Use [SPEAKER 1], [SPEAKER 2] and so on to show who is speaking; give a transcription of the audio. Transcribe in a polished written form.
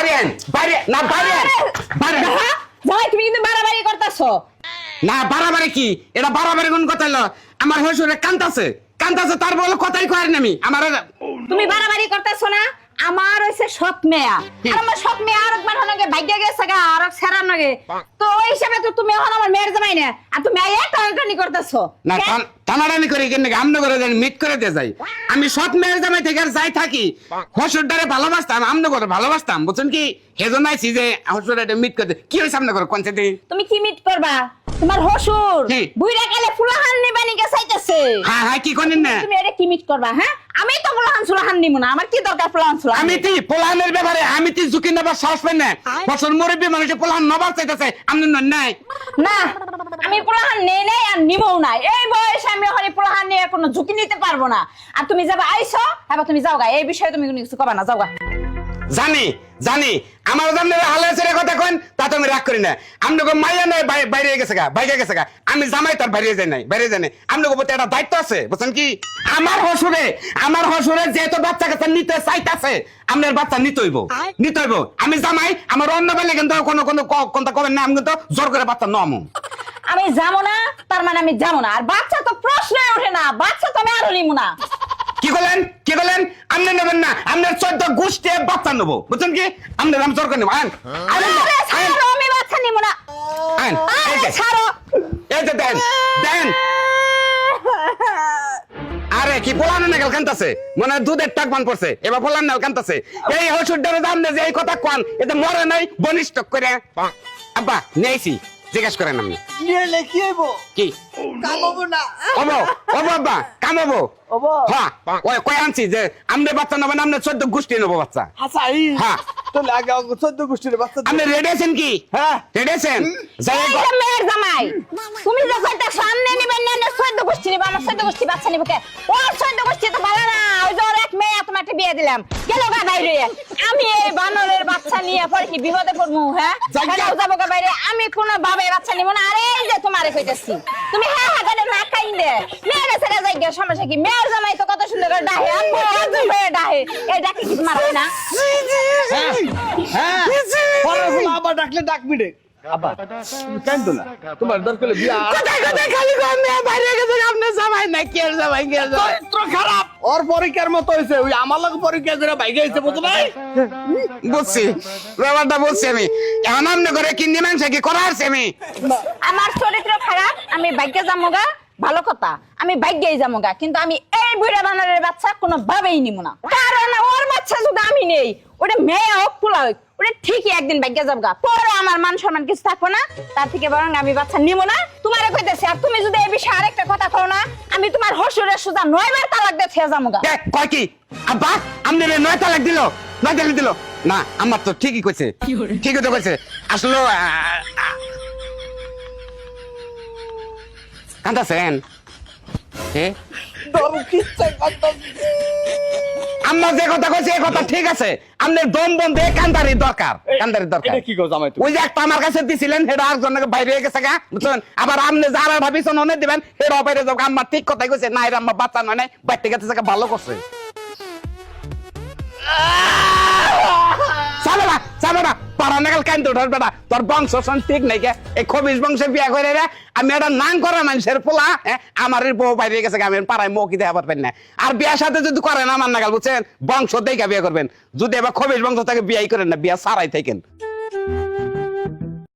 [SPEAKER 1] Byron বাইরে না Byron বাইরে
[SPEAKER 2] ভাই তুমি কিন্তু বাড়াবাড়ি করতেছো।
[SPEAKER 1] না বাড়াবাড়ি কি এটা বাড়াবাড়ি কোন কথা হলো আমার হইছরে কান্তাছে তার বলে কথাই কয় না আমি আমার
[SPEAKER 2] তুমি বাড়াবাড়ি করতেছো না। আমার হইছে সৎ মেয়া আর আমার সৎ মেয়া আর একবার হনগে ভাগ্য গেছে গা আর সেরা নগে তো ওই হিসাবে তো তুমি এখন আমার মেয়ের জামাই না আর তুমি এই টানাটানি করতেছো
[SPEAKER 1] না টানাটানি করে কেন আমনে করে দেন মিট করে দিয়ে যাই আমি সৎ মেয়ের জামাই থেকে আর যাই থাকি হসুরটারে ভালোবাসতাম আমনে করে ভালোবাসতাম বুঝছেন কি হেজন আইছি যে হসুরটারে মিট করে কি হইছে আমনে করে কোনছে দি
[SPEAKER 2] তুমি কি মিট করবা তোমার হসুর বুইড়া গেলে ফুলাহান নিবানি কে চাইতেছে
[SPEAKER 1] হ্যাঁ হ্যাঁ কি কোনেন না
[SPEAKER 2] তুমি এটা কি মিট করবা হ্যাঁ আমি তো ফুলাহান সুলাহান নিমু না আমার কি দরকার ফুলাহান সুলাহান
[SPEAKER 1] আমি কি পোলানের ব্যাপারে আমি কি ঝুঁকি নেবার সাহস পাই না বছর মুরব্বী মানুষে পোলান নবার চাইতেছে আমনে নাই
[SPEAKER 2] না আমি ফুলাহান নেই নাই আর নিমও না এই বয়সে আমি ওখানে ফুলাহান নিয়ে কোনো ঝুঁকি নিতে পারবো না আর তুমি যাবে আইছো এবার তুমি যাওগা এই বিষয়ে তুমি কোনো কিছু কবা না যাওগা
[SPEAKER 1] জানি আমার জানলে হালে ছেড়ে কথা কইন তা তো আমি রাগ করি না আমনগো মাইয়া নাই বাইরে গেছে গা আমি জামাই তার বাইরে যাই নাই আমনগো প্রতি একটা দায়িত্ব আছে বুঝছেন কি আমার হসুরে যেহেতু বাচ্চা কাছে নিতে চাইতাছে আপনার বাচ্চা নিতে হইব আমি জামাই আমার অন্য বেলে কিন্তু কোনো কোনটা কবেন না আমি কিন্তু জোর করে বাচ্চা নমু
[SPEAKER 2] আমি যাবো না তার মানে আমি যাবো না আর বাচ্চা তো প্রশ্নই ওঠে না বাচ্চা তো আমি আরো নিমু না
[SPEAKER 1] কি বলেন আপনি নেবেন না আপনার 14 গোষ্ঠী বাচ্চা নেবো বুঝছেন কি আপনার আমি জোর করে নেবো
[SPEAKER 2] আমি বাচ্চা নিমু না ছাড়ো
[SPEAKER 1] এই যে দেন আরে কি পোলানো নাগাল কান্তাছে মনে হয় দুধের টাক বান পড়ছে এবার পোলান নাগাল কান্তাছে এই হসুরটারে জানলে যে এই কথা কোন এতে মরে নাই বনিষ্ঠ করে আব্বা নেইছি জিজ্ঞাসা করেন আপনি
[SPEAKER 3] নিয়ে কি হইব
[SPEAKER 1] কি
[SPEAKER 3] কামাবো না
[SPEAKER 1] ওবো আব্বা কামাবো
[SPEAKER 3] ওবো
[SPEAKER 1] হ্যাঁ ওই কই আনছি যে আমনে বাচ্চা নেবেন আমনে 14 গোষ্ঠী নেবো বাচ্চা
[SPEAKER 3] হাসাই
[SPEAKER 1] হ্যাঁ
[SPEAKER 3] তো লাগে 14 গোষ্ঠীর বাচ্চা
[SPEAKER 1] আপনি রেডি আছেন কি
[SPEAKER 3] হ্যাঁ
[SPEAKER 1] রেডি আছেন যাই
[SPEAKER 2] এই যে মেয়ের জামাই তুমি যে কইতা সামনে নিবেন না 14 গোষ্ঠী নিবা আমার 14 গোষ্ঠী বাচ্চা নিব কে ও 14 গোষ্ঠী তো ভালো না ওই যে ওর এক মেয়ে তোমাকে বিয়ে দিলাম গেল গা বাইরে আমি এই বানরের বাচ্চা নিয়ে পরে কি বিপদে পড়মু হ্যাঁ যাবো গা বাইরে আমি কোন ভাবে বাচ্চা নিব না আরে এই যে তোমারে কইতাছি তুমি হ্যাঁ হ্যাঁ গালে না খাইন্দে মেয়ের ছেড়ে যাই গে সমস্যা কি মেয়ের জামাই তো কত সুন্দর করে ডাহে আপু আজু হয়ে ডাহে এই ডাকে কি তোমার হয় না
[SPEAKER 3] হ্যাঁ পরে আবার ডাকলে ডাকবি রে আবার কেন তো না তোমার দরকার বিয়া
[SPEAKER 1] কোথায় খালি কোন মেয়ে বাইরে গেছে আপনি জামাই না কি আর জামাই
[SPEAKER 3] চরিত্র খারাপ ওর পরীক্ষার মতো হইছে ওই আমার লগে পরীক্ষা করে বাইরে হইছে বুঝছো ভাই
[SPEAKER 1] বুঝছি ব্যাপারটা বলছি আমি এখন আমনে করে কিন্দি মাংস কি করা আছে আমি
[SPEAKER 2] আমার চরিত্র খারাপ আমি ভাগ্যে যামগা ভালো কথা আমি ভাগ্যেই যামগা কিন্তু আমি এই বুড়া বানরের বাচ্চা কোনো ভাবেই নিব না কারণ ওর বাচ্চা যদি আমি নেই ওটা মেয়ে হোক পোলা হোক ওটা ঠিকই একদিন ভাগ্যে যাবগা পরে আমার মান সম্মান কিছু থাকবো না তার থেকে বরং আমি বাচ্চা নিব না তোমারে কইতেছি আর তুমি যদি এই বিষয়ে আরেকটা কথা কও না আমি তোমার হসুরের সুজা 9 বার তালাক দিয়ে ছেড়ে যামগা
[SPEAKER 1] কয় কি আব্বা আমনে 9 তালাক দিল না আমার তো ঠিকই কইছে ঠিকই তো কইছে আসলে কান্দাছেন আম্মা যে কথা কইছে এই কথা ঠিক আছে আপনার দম বন্ধে কান্দারি দরকার
[SPEAKER 3] এটা কি গো জামাই
[SPEAKER 1] ওই যে একটা আমার কাছে দিছিলেন সেটা আরেকজনের বাইরে গেছে গা বুঝছেন আবার আপনি যারা ভাবিছেন অনেক দিবেন সেটা বাইরে যাও আম্মা ঠিক কথাই কইছে না এর আম্মা বাচ্চা নয় নাই বাইরে গেছে ভালো করছে চাবে না পাড়া নাগাল কাইন্দ উঠার বেটা তোর বংশ ঠিক নাই কে এই খবিস বংশে বিয়া করে রে আমি একটা নাং করা মানুষের পোলা আমার বউ বাইরে গেছে আমি পাড়ায় মৌকি দেওয়া পারবেন না আর বিয়ার সাথে যদি করেন আমার নাগাল বুঝছেন বংশ দেখে বিয়ে করবেন যদি এবার খবিস বংশ তাকে বিয়াই করেন না বিয়া সারাই থাকেন